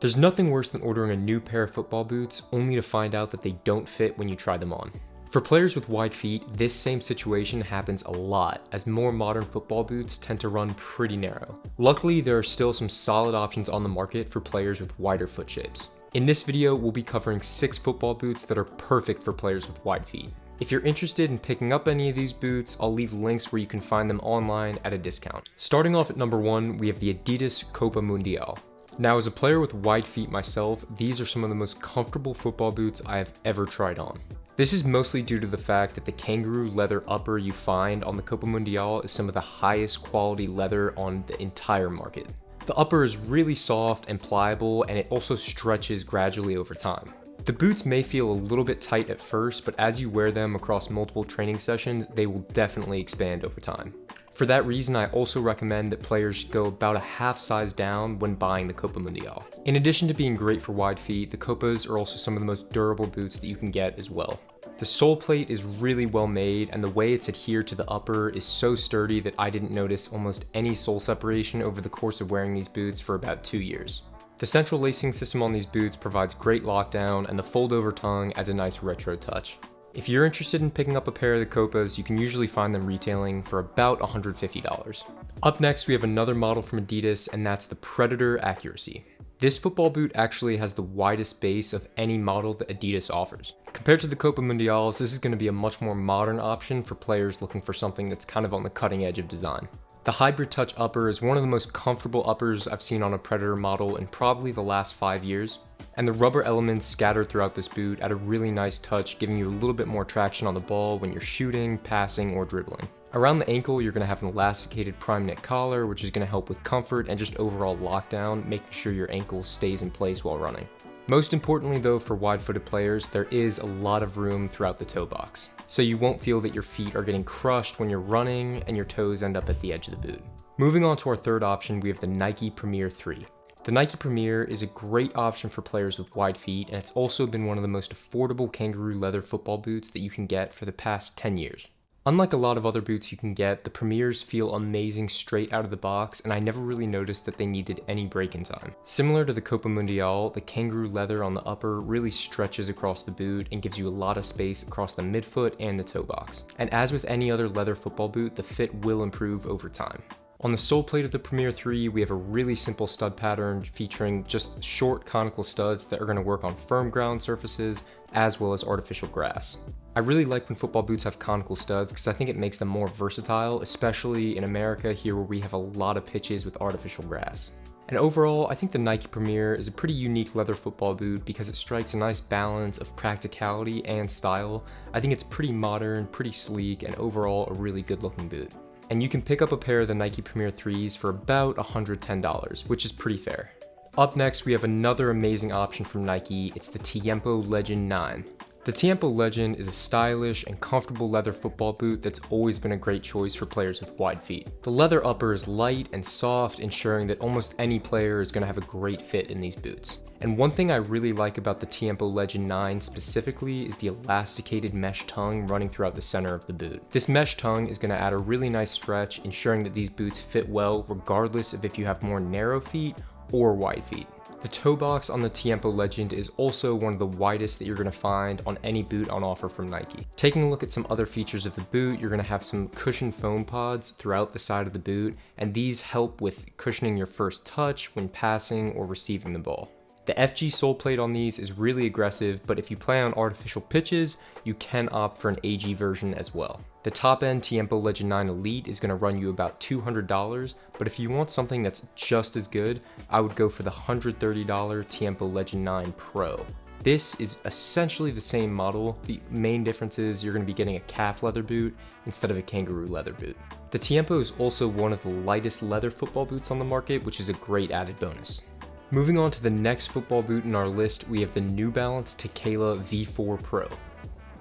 There's nothing worse than ordering a new pair of football boots only to find out that they don't fit when you try them on. For players with wide feet, this same situation happens a lot, as more modern football boots tend to run pretty narrow. Luckily, there are still some solid options on the market for players with wider foot shapes. In this video, we'll be covering 6 football boots that are perfect for players with wide feet. If you're interested in picking up any of these boots, I'll leave links where you can find them online at a discount. Starting off at number 1, we have the Adidas Copa Mundial. Now, as a player with wide feet myself, these are some of the most comfortable football boots I have ever tried on. This is mostly due to the fact that the kangaroo leather upper you find on the Copa Mundial is some of the highest quality leather on the entire market. The upper is really soft and pliable, and it also stretches gradually over time. The boots may feel a little bit tight at first, but as you wear them across multiple training sessions, they will definitely expand over time. For that reason, I also recommend that players go about a half size down when buying the Copa Mundial. In addition to being great for wide feet, the Copas are also some of the most durable boots that you can get as well. The sole plate is really well made, and the way it's adhered to the upper is so sturdy that I didn't notice almost any sole separation over the course of wearing these boots for about 2 years. The central lacing system on these boots provides great lockdown, and the fold-over tongue adds a nice retro touch. If you're interested in picking up a pair of the Copas, you can usually find them retailing for about $150. Up next, we have another model from Adidas, and that's the Predator Accuracy. This football boot actually has the widest base of any model that Adidas offers. Compared to the Copa Mundials, this is going to be a much more modern option for players looking for something that's kind of on the cutting edge of design. The Hybrid Touch upper is one of the most comfortable uppers I've seen on a Predator model in probably the last 5 years. And the rubber elements scattered throughout this boot add a really nice touch, giving you a little bit more traction on the ball when you're shooting, passing, or dribbling. Around the ankle, you're going to have an elasticated prime knit collar, which is going to help with comfort and just overall lockdown, making sure your ankle stays in place while running. Most importantly though, for wide-footed players, there is a lot of room throughout the toe box, so you won't feel that your feet are getting crushed when you're running and your toes end up at the edge of the boot. Moving on to our third option, we have the Nike Premier 3. The Nike Premier is a great option for players with wide feet, and it's also been one of the most affordable kangaroo leather football boots that you can get for the past 10 years. Unlike a lot of other boots you can get, the Premiers feel amazing straight out of the box, and I never really noticed that they needed any break-in time. Similar to the Copa Mundial, the kangaroo leather on the upper really stretches across the boot and gives you a lot of space across the midfoot and the toe box. And as with any other leather football boot, the fit will improve over time. On the sole plate of the Premier 3, we have a really simple stud pattern featuring just short conical studs that are going to work on firm ground surfaces as well as artificial grass. I really like when football boots have conical studs because I think it makes them more versatile, especially in America here where we have a lot of pitches with artificial grass. And overall, I think the Nike Premier is a pretty unique leather football boot because it strikes a nice balance of practicality and style. I think it's pretty modern, pretty sleek, and overall a really good looking boot. And you can pick up a pair of the Nike Premier 3s for about $110, which is pretty fair. Up next, we have another amazing option from Nike. It's the Tiempo Legend 9. The Tiempo Legend is a stylish and comfortable leather football boot that's always been a great choice for players with wide feet. The leather upper is light and soft, ensuring that almost any player is going to have a great fit in these boots. And one thing I really like about the Tiempo Legend 9 specifically is the elasticated mesh tongue running throughout the center of the boot. This mesh tongue is going to add a really nice stretch, ensuring that these boots fit well regardless of if you have more narrow feet or wide feet. The toe box on the Tiempo Legend is also one of the widest that you're going to find on any boot on offer from Nike. Taking a look at some other features of the boot, you're going to have some cushioned foam pods throughout the side of the boot, and these help with cushioning your first touch when passing or receiving the ball. The FG sole plate on these is really aggressive, but if you play on artificial pitches, you can opt for an AG version as well. The top-end Tiempo Legend 9 Elite is going to run you about $200, but if you want something that's just as good, I would go for the $130 Tiempo Legend 9 Pro. This is essentially the same model. The main difference is you're going to be getting a calf leather boot instead of a kangaroo leather boot. The Tiempo is also one of the lightest leather football boots on the market, which is a great added bonus. Moving on to the next football boot in our list, we have the New Balance Tekela V4 Pro.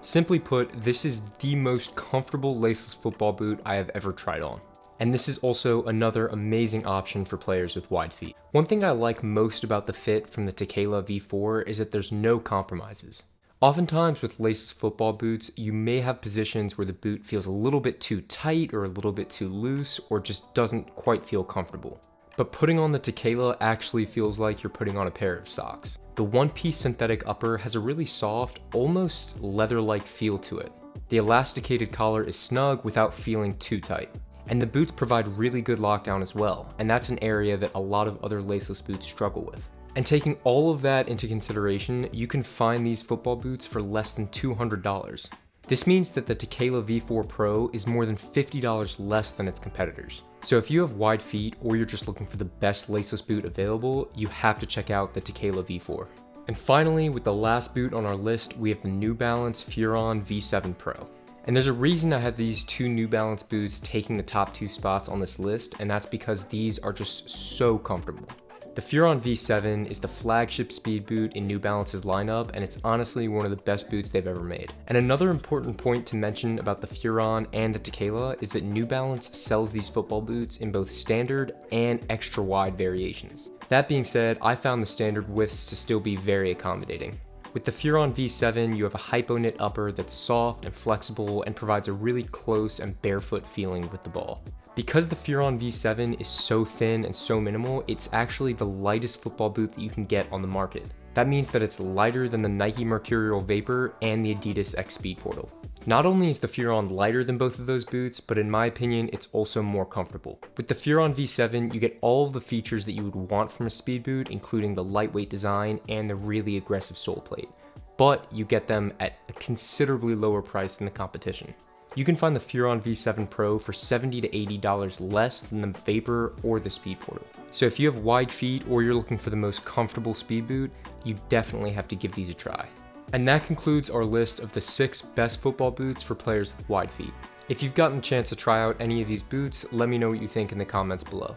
Simply put, this is the most comfortable laceless football boot I have ever tried on. And this is also another amazing option for players with wide feet. One thing I like most about the fit from the Tekela V4 is that there's no compromises. Oftentimes with laceless football boots, you may have positions where the boot feels a little bit too tight or a little bit too loose or just doesn't quite feel comfortable. but putting on the Tekela actually feels like you're putting on a pair of socks. The one-piece synthetic upper has a really soft, almost leather-like feel to it. The elasticated collar is snug without feeling too tight. And the boots provide really good lockdown as well, and that's an area that a lot of other laceless boots struggle with. And taking all of that into consideration, you can find these football boots for less than $200. This means that the Tekela V4 Pro is more than $50 less than its competitors. So if you have wide feet or you're just looking for the best laceless boot available, you have to check out the Tekela V4. And finally, with the last boot on our list, we have the New Balance Furon V7 Pro. And there's a reason I had these two New Balance boots taking the top 2 spots on this list, and that's because these are just so comfortable. The Furon V7 is the flagship speed boot in New Balance's lineup, and it's honestly one of the best boots they've ever made. And another important point to mention about the Furon and the Tekela is that New Balance sells these football boots in both standard and extra wide variations. That being said, I found the standard widths to still be very accommodating. With the Furon V7, you have a hypo-knit upper that's soft and flexible and provides a really close and barefoot feeling with the ball. Because the Furon V7 is so thin and so minimal, it's actually the lightest football boot that you can get on the market. That means that it's lighter than the Nike Mercurial Vapor and the Adidas X Speed Portal. Not only is the Furon lighter than both of those boots, but in my opinion, it's also more comfortable. With the Furon V7, you get all of the features that you would want from a speed boot, including the lightweight design and the really aggressive sole plate. But you get them at a considerably lower price than the competition. You can find the Furon V7 Pro for $70 to $80 less than the Vapor or the Speed Portal. So if you have wide feet or you're looking for the most comfortable speed boot, you definitely have to give these a try. And that concludes our list of the 6 best football boots for players with wide feet. If you've gotten a chance to try out any of these boots, let me know what you think in the comments below.